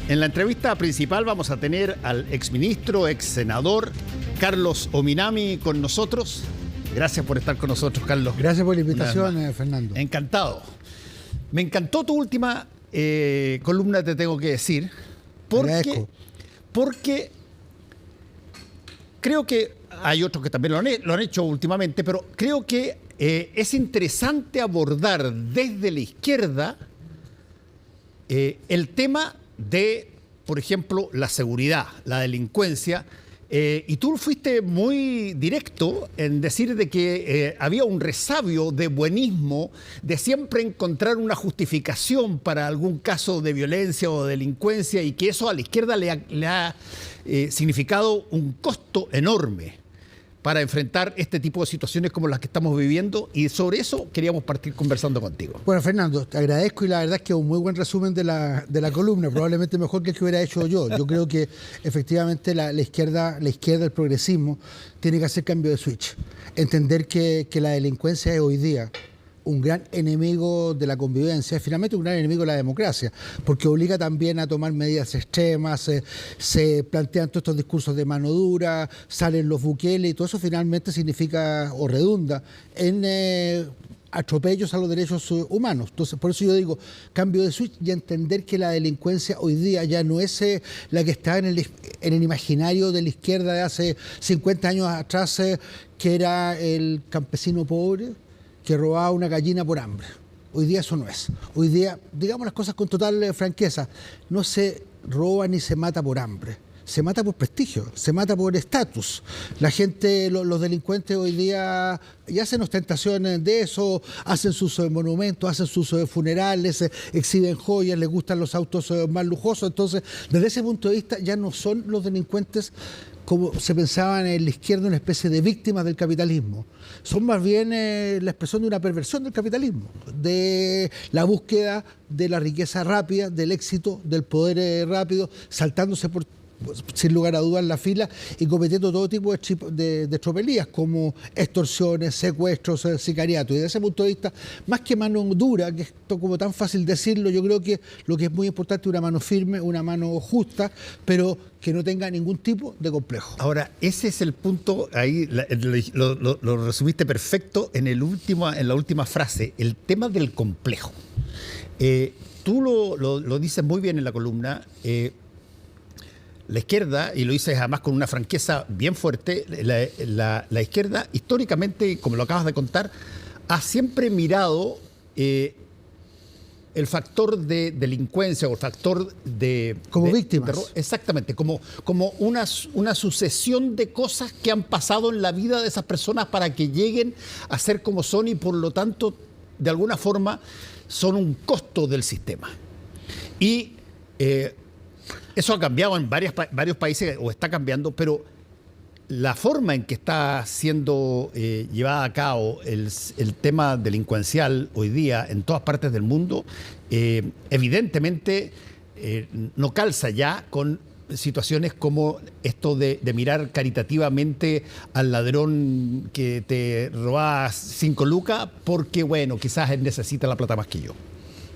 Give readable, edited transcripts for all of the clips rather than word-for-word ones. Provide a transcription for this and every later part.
En la entrevista principal vamos a tener al exministro, ex senador Carlos Ominami con nosotros. Gracias por estar con nosotros, Carlos. Gracias por la invitación, Fernando. Encantado. Me encantó tu última columna, te tengo que decir, porque creo que hay otros que también lo han hecho últimamente, pero creo que es interesante abordar desde la izquierda el tema de, por ejemplo, la seguridad, la delincuencia, y tú fuiste muy directo en decir de que había un resabio de buenismo, de siempre encontrar una justificación para algún caso de violencia o delincuencia, y que eso a la izquierda le ha significado un costo enorme para enfrentar este tipo de situaciones como las que estamos viviendo, y sobre eso queríamos partir conversando contigo. Bueno, Fernando, te agradezco, y la verdad es que es un muy buen resumen de la columna, probablemente mejor que el que hubiera hecho yo. Yo creo que efectivamente la izquierda, el progresismo, tiene que hacer cambio de switch. Entender que la delincuencia es hoy día un gran enemigo de la convivencia, es finalmente un gran enemigo de la democracia, porque obliga también a tomar medidas extremas, se plantean todos estos discursos de mano dura, salen los Bukele, y todo eso finalmente significa o redunda en atropellos a los derechos humanos. Entonces, por eso yo digo, cambio de switch y entender que la delincuencia hoy día ya no es la que está en el imaginario de la izquierda de hace 50 años atrás, que era el campesino pobre que robaba una gallina por hambre. Hoy día eso no es. Hoy día, digamos las cosas con total franqueza, no se roba ni se mata por hambre. Se mata por prestigio, se mata por estatus. La gente, los delincuentes hoy día ya hacen ostentaciones de eso, hacen sus monumentos, hacen sus funerales, exhiben joyas, les gustan los autos más lujosos. Entonces, desde ese punto de vista, ya no son los delincuentes como se pensaban en la izquierda, una especie de víctimas del capitalismo. Son más bien la expresión de una perversión del capitalismo, de la búsqueda de la riqueza rápida, del éxito, del poder rápido, saltándose sin lugar a dudas la fila y cometiendo todo tipo de tropelías como extorsiones, secuestros, sicariato. Y desde ese punto de vista, más que mano dura, que esto como tan fácil decirlo, yo creo que lo que es muy importante es una mano firme, una mano justa, pero que no tenga ningún tipo de complejo. Ahora, ese es el punto, ahí lo resumiste perfecto en la última frase, el tema del complejo. Tú lo dices muy bien en la columna. La izquierda, y lo dices además con una franqueza bien fuerte, la izquierda históricamente, como lo acabas de contar, ha siempre mirado el factor de delincuencia o el factor de... Como víctimas. Exactamente, como una sucesión de cosas que han pasado en la vida de esas personas para que lleguen a ser como son, y por lo tanto, de alguna forma, son un costo del sistema. Y eso ha cambiado en varios países, o está cambiando, pero la forma en que está siendo llevada a cabo el tema delincuencial hoy día en todas partes del mundo, evidentemente no calza ya con situaciones como esto de mirar caritativamente al ladrón que te robaba 5 lucas porque, bueno, quizás él necesita la plata más que yo.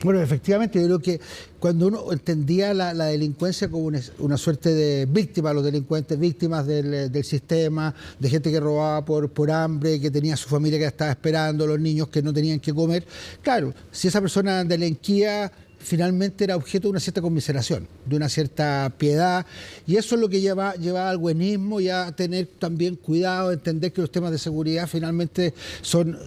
Bueno, efectivamente, yo creo que cuando uno entendía la delincuencia como una suerte de víctima, los delincuentes víctimas del sistema, de gente que robaba por hambre, que tenía su familia que estaba esperando, los niños que no tenían que comer, claro, si esa persona delinquía, finalmente era objeto de una cierta conmiseración, de una cierta piedad, y eso es lo que lleva al buenismo y a tener también cuidado, entender que los temas de seguridad finalmente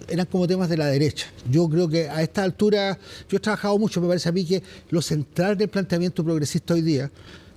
eran como temas de la derecha. Yo creo que a esta altura, yo he trabajado mucho, me parece a mí que lo central del planteamiento progresista hoy día,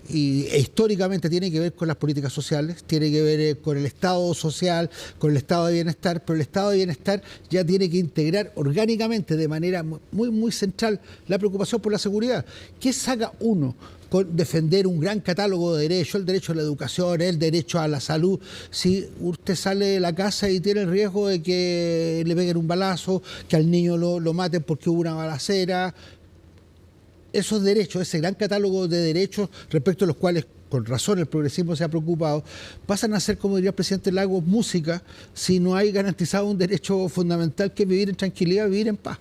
e históricamente tiene que ver con las políticas sociales, tiene que ver con el Estado social, con el Estado de bienestar, pero el Estado de bienestar ya tiene que integrar orgánicamente de manera muy, muy central la preocupación por la seguridad. ¿Qué saca uno con defender un gran catálogo de derechos, el derecho a la educación, el derecho a la salud, si usted sale de la casa y tiene el riesgo de que le peguen un balazo, que al niño lo maten porque hubo una balacera? Esos derechos, ese gran catálogo de derechos respecto a los cuales, con razón, el progresismo se ha preocupado, pasan a ser, como diría el presidente Lagos, música, si no hay garantizado un derecho fundamental que es vivir en tranquilidad, vivir en paz.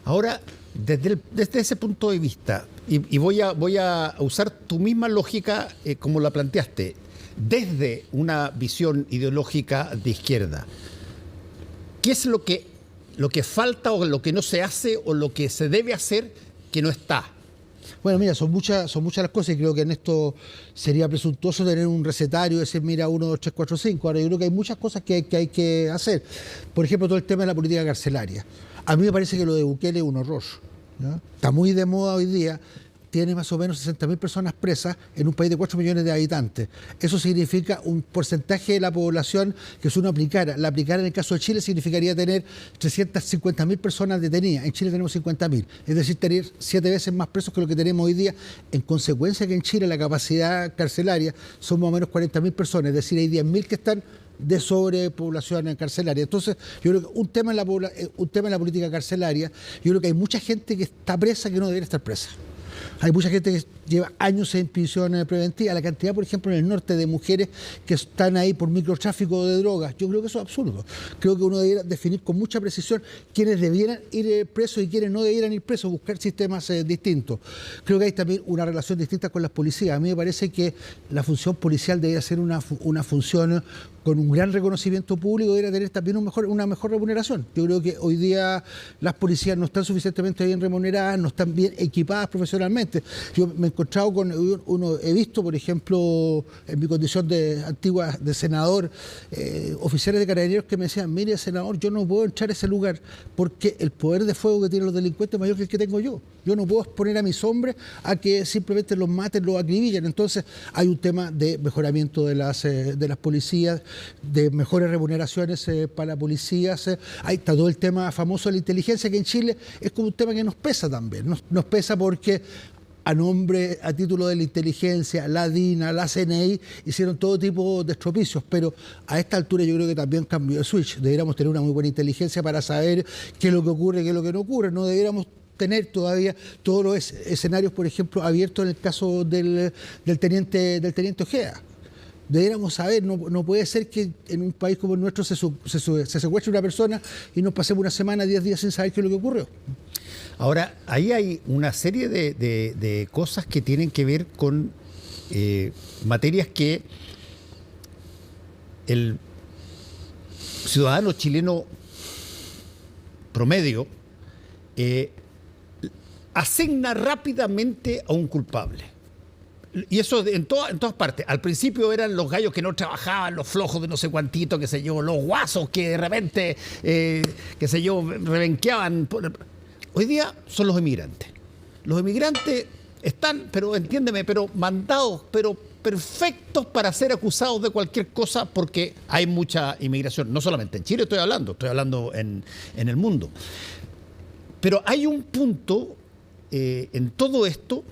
Ahora, Desde ese punto de vista, y voy a usar tu misma lógica como la planteaste, desde una visión ideológica de izquierda, ¿qué es lo que falta o lo que no se hace o lo que se debe hacer que no está? Bueno, mira, son muchas las cosas y creo que en esto sería presuntuoso tener un recetario y decir, mira, 1, 2, 3, 4, 5. Ahora, yo creo que hay muchas cosas que hay que hacer. Por ejemplo, todo el tema de la política carcelaria. A mí me parece que lo de Bukele es un horror, ¿no? Está muy de moda hoy día. Tiene más o menos 60.000 personas presas en un país de 4 millones de habitantes. Eso significa un porcentaje de la población que si uno la aplicara en el caso de Chile significaría tener 350.000 personas detenidas. En Chile tenemos 50.000, es decir, tener 7 veces más presos que lo que tenemos hoy día. En consecuencia que en Chile la capacidad carcelaria son más o menos 40.000 personas, es decir, hay 10.000 que están de sobrepoblación carcelaria. Entonces, yo creo que un tema en la política carcelaria, yo creo que hay mucha gente que está presa que no debería estar presa. Hay mucha gente que lleva años en prisión preventiva. La cantidad, por ejemplo, en el norte de mujeres que están ahí por microtráfico de drogas, yo creo que eso es absurdo. Creo que uno debiera definir con mucha precisión quiénes debieran ir presos y quiénes no debieran ir presos, buscar sistemas distintos. Creo que hay también una relación distinta con las policías. A mí me parece que la función policial debería ser una función con un gran reconocimiento público, debería tener también una mejor remuneración. Yo creo que hoy día las policías no están suficientemente bien remuneradas, no están bien equipadas profesionalmente. Yo me he encontrado he visto, por ejemplo, en mi condición de antigua de senador, oficiales de carabineros que me decían, mire, senador, yo no puedo entrar a ese lugar porque el poder de fuego que tienen los delincuentes es mayor que el que tengo yo. Yo no puedo exponer a mis hombres a que simplemente los maten, los acribillen. Entonces hay un tema de mejoramiento de las policías, de mejores remuneraciones para policías. Ahí está todo el tema famoso de la inteligencia, que en Chile es como un tema que nos pesa también. Nos pesa porque a título de la inteligencia, la DINA, la CNI, hicieron todo tipo de estropicios, pero a esta altura yo creo que también cambió el switch. Deberíamos tener una muy buena inteligencia para saber qué es lo que ocurre y qué es lo que no ocurre. No deberíamos tener todavía todos los escenarios, por ejemplo, abiertos en el caso del teniente Ojeda. Deberíamos saber, no puede ser que en un país como el nuestro se secuestre una persona y nos pasemos una semana, 10 días sin saber qué es lo que ocurrió. Ahora, ahí hay una serie de cosas que tienen que ver con materias que el ciudadano chileno promedio asigna rápidamente a un culpable. Y eso en todas partes. Al principio eran los gallos que no trabajaban, los flojos de no sé cuantito, qué sé yo, los guasos que de repente, qué sé yo, rebenqueaban. Hoy día son los emigrantes. Los emigrantes están, pero entiéndeme, pero mandados, pero perfectos para ser acusados de cualquier cosa porque hay mucha inmigración. No solamente en Chile estoy hablando en el mundo. Pero hay un punto en todo esto,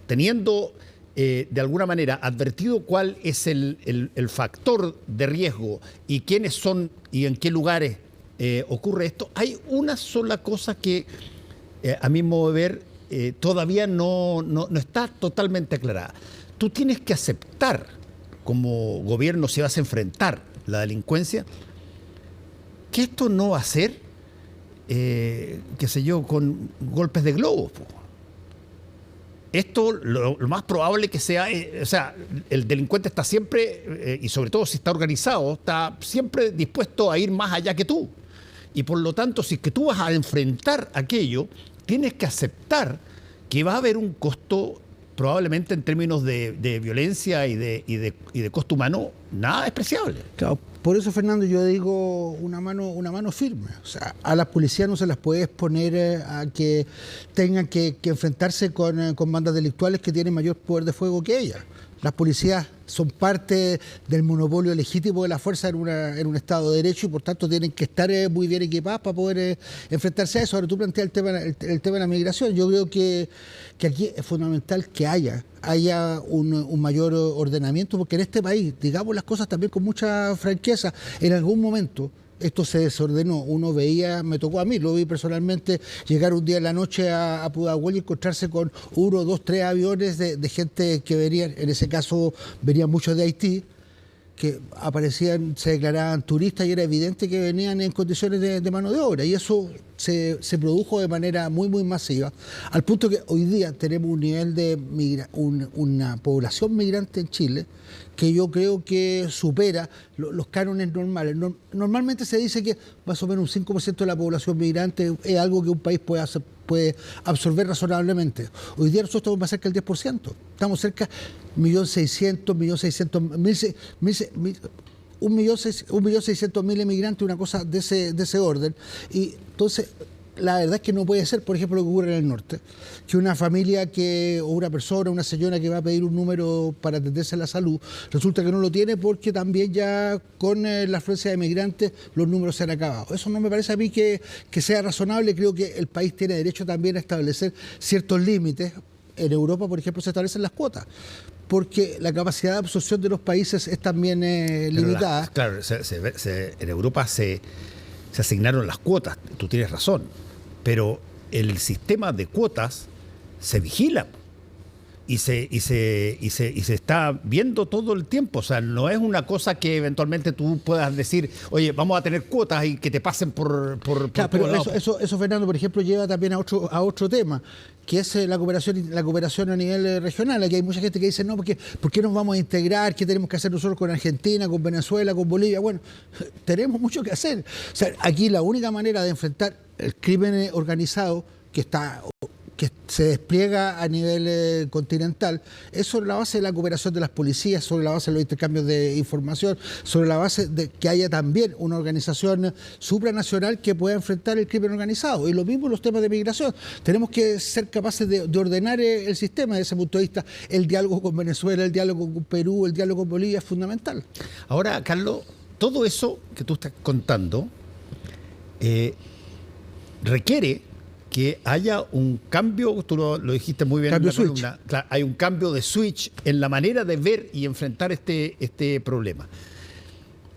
teniendo de alguna manera advertido cuál es el factor de riesgo y quiénes son y en qué lugares ocurre esto, hay una sola cosa que a mi modo de ver todavía no está totalmente aclarada. Tú tienes que aceptar como gobierno, si vas a enfrentar la delincuencia, que esto no va a ser qué sé yo, con golpes de globos. Esto lo más probable que sea, o sea, el delincuente está siempre, y sobre todo si está organizado, está siempre dispuesto a ir más allá que tú. Y por lo tanto, si es que tú vas a enfrentar aquello, tienes que aceptar que va a haber un costo, probablemente en términos de violencia y de costo humano, nada despreciable. Claro. Por eso, Fernando, yo digo una mano firme. O sea, a las policías no se las puede exponer a que tengan que enfrentarse con bandas delictuales que tienen mayor poder de fuego que ellas. Las policías son parte del monopolio legítimo de la fuerza en un Estado de Derecho y por tanto tienen que estar muy bien equipadas para poder enfrentarse a eso. Ahora tú planteas el tema de la migración. Yo creo que aquí es fundamental que haya un mayor ordenamiento, porque en este país, digamos las cosas también con mucha franqueza, en algún momento esto se desordenó. Uno veía, me tocó a mí, lo vi personalmente, llegar un día en la noche a Pudahuel y encontrarse con 1, 2, 3 aviones de gente que venían, en ese caso venían muchos de Haití, que aparecían, se declaraban turistas y era evidente que venían en condiciones de mano de obra, y eso se produjo de manera muy masiva, al punto que hoy día tenemos un nivel de una población migrante en Chile que yo creo que supera los cánones normales. Normalmente se dice que más o menos un 5% de la población migrante es algo que un país puede absorber razonablemente. Hoy día nosotros estamos más cerca del 10%. Estamos cerca de 1.600.000 inmigrantes, una cosa de ese orden. Y entonces, la verdad es que no puede ser, por ejemplo, lo que ocurre en el norte, que una familia o una persona, una señora que va a pedir un número para atenderse a la salud, resulta que no lo tiene porque también ya con la afluencia de migrantes los números se han acabado. Eso no me parece a mí que sea razonable. Creo que el país tiene derecho también a establecer ciertos límites. En Europa, por ejemplo, se establecen las cuotas, porque la capacidad de absorción de los países es también limitada. Claro, en Europa se asignaron las cuotas, tú tienes razón, pero el sistema de cuotas se vigila y se está viendo todo el tiempo. O sea, no es una cosa que eventualmente tú puedas decir, oye, vamos a tener cuotas y que te pasen por claro, pero eso, Fernando, por ejemplo, lleva también a otro tema, que es la cooperación a nivel regional. Aquí hay mucha gente que dice, no, porque ¿por qué nos vamos a integrar? ¿Qué tenemos que hacer nosotros con Argentina, con Venezuela, con Bolivia? Bueno, tenemos mucho que hacer. O sea, aquí la única manera de enfrentar el crimen organizado que se despliega a nivel continental es sobre la base de la cooperación de las policías, sobre la base de los intercambios de información, sobre la base de que haya también una organización supranacional que pueda enfrentar el crimen organizado. Y lo mismo en los temas de migración. Tenemos que ser capaces de ordenar el sistema. Desde ese punto de vista, el diálogo con Venezuela, el diálogo con Perú, el diálogo con Bolivia es fundamental. Ahora, Carlos, todo eso que tú estás contando requiere que haya un cambio, tú lo dijiste muy bien en la columna, claro, hay un cambio de switch en la manera de ver y enfrentar este problema.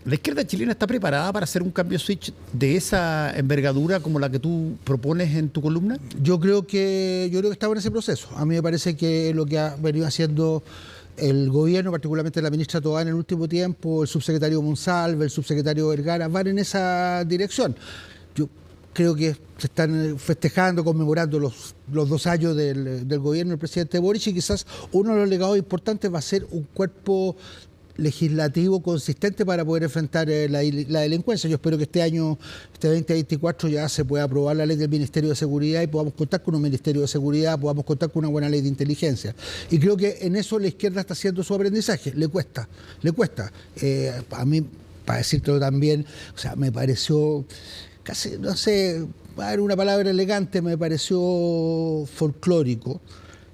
¿La izquierda chilena está preparada para hacer un cambio de switch de esa envergadura como la que tú propones en tu columna? Yo creo que estamos en ese proceso. A mí me parece que lo que ha venido haciendo el gobierno, particularmente la ministra Tobá en el último tiempo, el subsecretario Monsalve, el subsecretario Vergara, van en esa dirección. Yo creo que se están festejando, conmemorando los 2 años del gobierno del presidente Boric, y quizás uno de los legados importantes va a ser un cuerpo legislativo consistente para poder enfrentar la delincuencia. Yo espero que este año, este 2024, ya se pueda aprobar la ley del Ministerio de Seguridad y podamos contar con un Ministerio de Seguridad, podamos contar con una buena ley de inteligencia. Y creo que en eso la izquierda está haciendo su aprendizaje. Le cuesta. A mí, para decírtelo también, o sea, me pareció casi, no sé, a ver, una palabra elegante, me pareció folclórico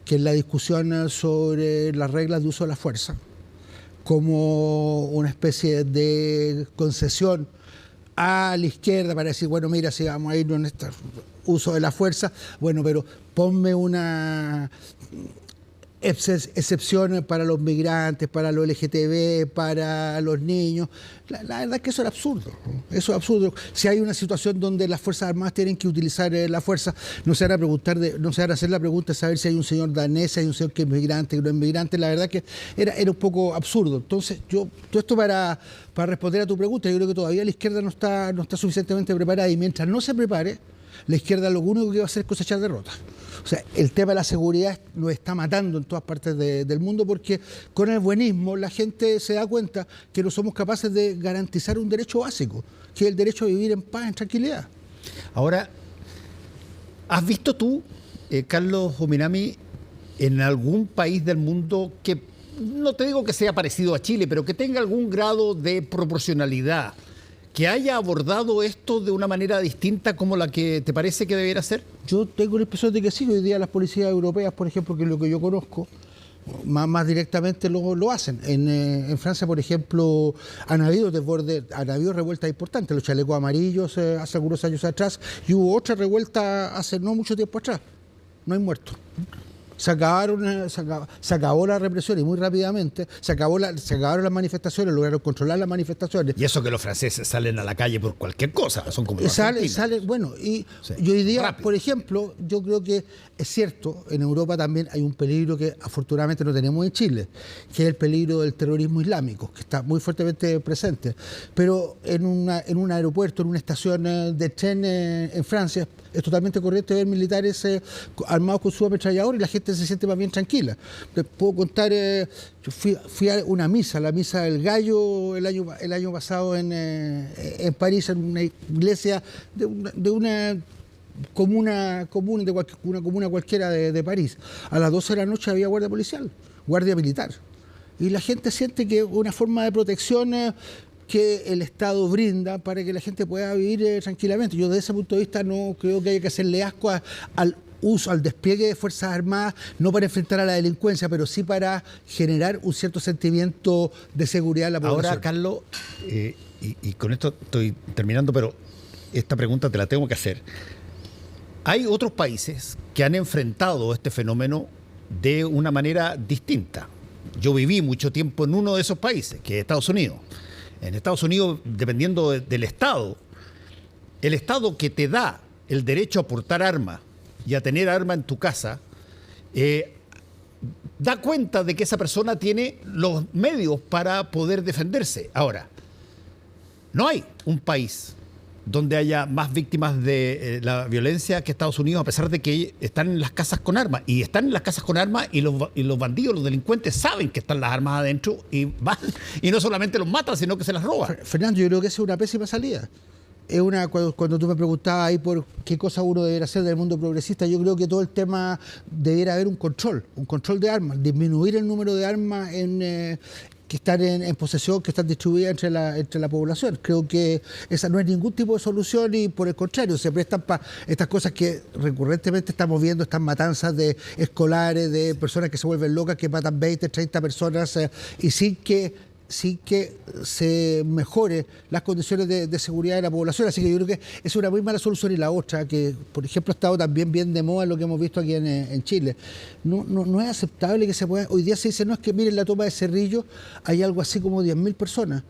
que en la discusión sobre las reglas de uso de la fuerza, como una especie de concesión a la izquierda para decir, bueno, mira, si vamos a irnos en este uso de la fuerza, bueno, pero ponme una excepciones para los migrantes, para los LGTB, para los niños. La verdad es que eso es absurdo. Eso es absurdo. Si hay una situación donde las Fuerzas Armadas tienen que utilizar la fuerza, no se van a hacer la pregunta de saber si hay un señor danés, si hay un señor que es migrante, que no es migrante. La verdad que era un poco absurdo. Entonces, todo esto para responder a tu pregunta, yo creo que todavía la izquierda no está suficientemente preparada, y mientras no se prepare, la izquierda lo único que va a hacer es cosechar derrotas. O sea, el tema de la seguridad nos está matando en todas partes del mundo, porque con el buenismo la gente se da cuenta que no somos capaces de garantizar un derecho básico, que es el derecho a vivir en paz, en tranquilidad. Ahora, ¿has visto tú, Carlos Ominami, en algún país del mundo que, no te digo que sea parecido a Chile, pero que tenga algún grado de proporcionalidad, que haya abordado esto de una manera distinta como la que te parece que debiera ser? Yo tengo la impresión de que sí. Hoy día las policías europeas, por ejemplo, que es lo que yo conozco, más directamente lo hacen. En Francia, por ejemplo, han habido revueltas importantes, los chalecos amarillos hace algunos años atrás, y hubo otra revuelta hace no mucho tiempo atrás. No hay muertos. se acabó la represión y muy rápidamente se acabaron las manifestaciones, lograron controlar las manifestaciones. Y eso que los franceses salen a la calle por cualquier cosa, son como los Bueno, y sí, hoy día, rápido. por ejemplo, yo creo que es cierto, en Europa también hay un peligro que afortunadamente no tenemos en Chile, que es el peligro del terrorismo islámico, que está muy fuertemente presente. Pero en un aeropuerto, en una estación de tren en Francia, es totalmente correcto ver militares armados con su ametrallador y la gente se siente más bien tranquila. Les puedo contar, yo fui a una misa, la misa del Gallo el año pasado en París, en una iglesia de una comuna cualquiera de París. A las 12 de la noche había guardia policial, guardia militar. Y la gente siente que es una forma de protección que el Estado brinda para que la gente pueda vivir tranquilamente. Yo desde ese punto de vista no creo que haya que hacerle asco al despliegue de Fuerzas Armadas, no para enfrentar a la delincuencia, pero sí para generar un cierto sentimiento de seguridad en la población. Ahora, Carlos, y con esto estoy terminando, pero esta pregunta te la tengo que hacer. Hay otros países que han enfrentado este fenómeno de una manera distinta. Yo viví mucho tiempo en uno de esos países, que es Estados Unidos. En Estados Unidos, dependiendo del Estado, el Estado que te da el derecho a portar armas y a tener arma en tu casa, da cuenta de que esa persona tiene los medios para poder defenderse. Ahora, no hay un país donde haya más víctimas de la violencia que Estados Unidos, a pesar de que están en las casas con armas. Y están en las casas con armas y los bandidos, los delincuentes saben que están las armas adentro y van, y no solamente los matan, sino que se las roban. Fernando, yo creo que esa es una pésima salida. Cuando tú me preguntabas ahí por qué cosa uno debería hacer del mundo progresista, yo creo que todo el tema debiera haber un control de armas, disminuir el número de armas que están en posesión, que están distribuidas entre la población. Creo que esa no es ningún tipo de solución y por el contrario, se prestan para estas cosas que recurrentemente estamos viendo, estas matanzas de escolares, de personas que se vuelven locas, que matan 20, 30 personas y sin que se mejore las condiciones de seguridad de la población. Así que yo creo que es una muy mala solución. Y la otra, que por ejemplo ha estado también bien de moda lo que hemos visto aquí en Chile, no es aceptable que se pueda. Hoy día se dice, no, es que miren la toma de Cerrillo, hay algo así como 10.000 personas.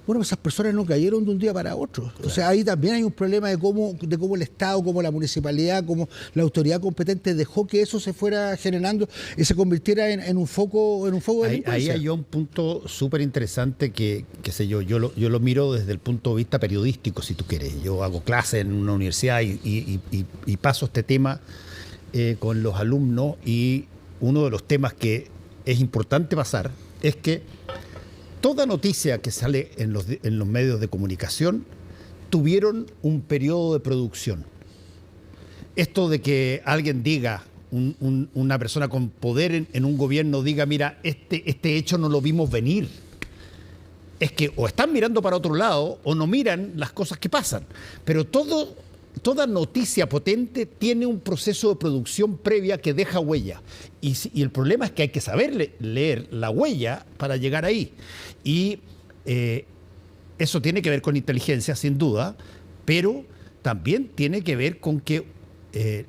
Bueno, esas personas no cayeron de un día para otro. Claro. O sea, ahí también hay un problema de cómo el Estado, cómo la municipalidad, cómo la autoridad competente dejó que eso se fuera generando y se convirtiera en un foco de delincuencia. Ahí hay un punto súper interesante que, qué sé yo lo miro desde el punto de vista periodístico, si tú quieres. Yo hago clases en una universidad y paso este tema con los alumnos, y uno de los temas que es importante pasar es que toda noticia que sale en los medios de comunicación tuvieron un periodo de producción. Esto de que alguien diga, una persona con poder en un gobierno diga, mira, este hecho no lo vimos venir. Es que o están mirando para otro lado o no miran las cosas que pasan. Pero toda noticia potente tiene un proceso de producción previa que deja huella. Y el problema es que hay que saber leer la huella para llegar ahí. Y eso tiene que ver con inteligencia, sin duda, pero también tiene que ver con que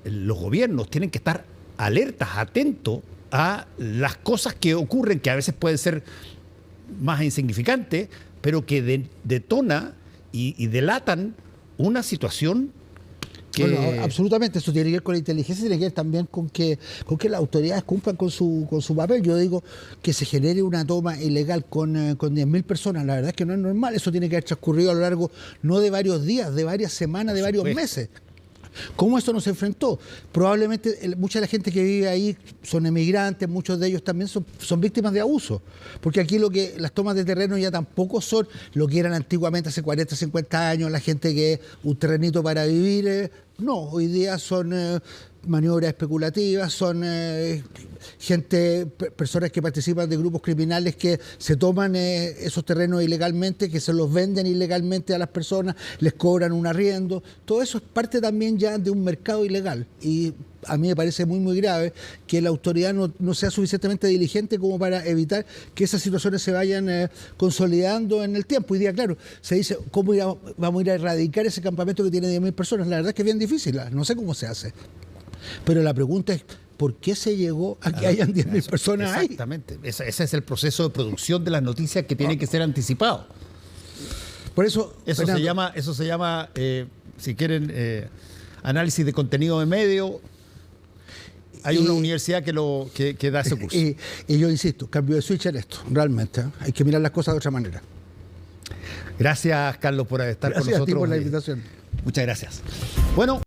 los gobiernos tienen que estar alertas, atentos a las cosas que ocurren, que a veces pueden ser más insignificantes, pero que detona y delatan una situación que... Bueno, absolutamente, eso tiene que ver con la inteligencia, tiene que ver también con que las autoridades cumplan con su papel. Yo digo que se genere una toma ilegal con 10.000 personas, la verdad es que no es normal. Eso tiene que haber transcurrido a lo largo no de varios días, de varias semanas, de varios meses. ¿Cómo esto nos enfrentó? Probablemente mucha de la gente que vive ahí son emigrantes, muchos de ellos también son víctimas de abuso, porque aquí las tomas de terreno ya tampoco son lo que eran antiguamente hace 40, 50 años, la gente que un terrenito para vivir, no, hoy día son maniobras especulativas, son personas que participan de grupos criminales que se toman esos terrenos ilegalmente, que se los venden ilegalmente a las personas, les cobran un arriendo. Todo eso es parte también ya de un mercado ilegal. Y a mí me parece muy, muy grave que la autoridad no sea suficientemente diligente como para evitar que esas situaciones se vayan consolidando en el tiempo. Hoy día, claro, se dice, ¿cómo vamos a ir a erradicar ese campamento que tiene 10.000 personas? La verdad es que es bien difícil, no sé cómo se hace. Pero la pregunta es, por qué se llegó a que hayan 10.000 personas ahí. Exactamente. Ese es el proceso de producción de las noticias que tiene que ser anticipado. Por eso, Eso Fernando, se llama, si quieren, análisis de contenido de medio. Hay una universidad que da ese curso. Y yo insisto, cambio de switch en esto, realmente. Hay que mirar las cosas de otra manera. Gracias, Carlos, por estar con Gracias nosotros. a ti por la invitación. Muchas gracias. Bueno.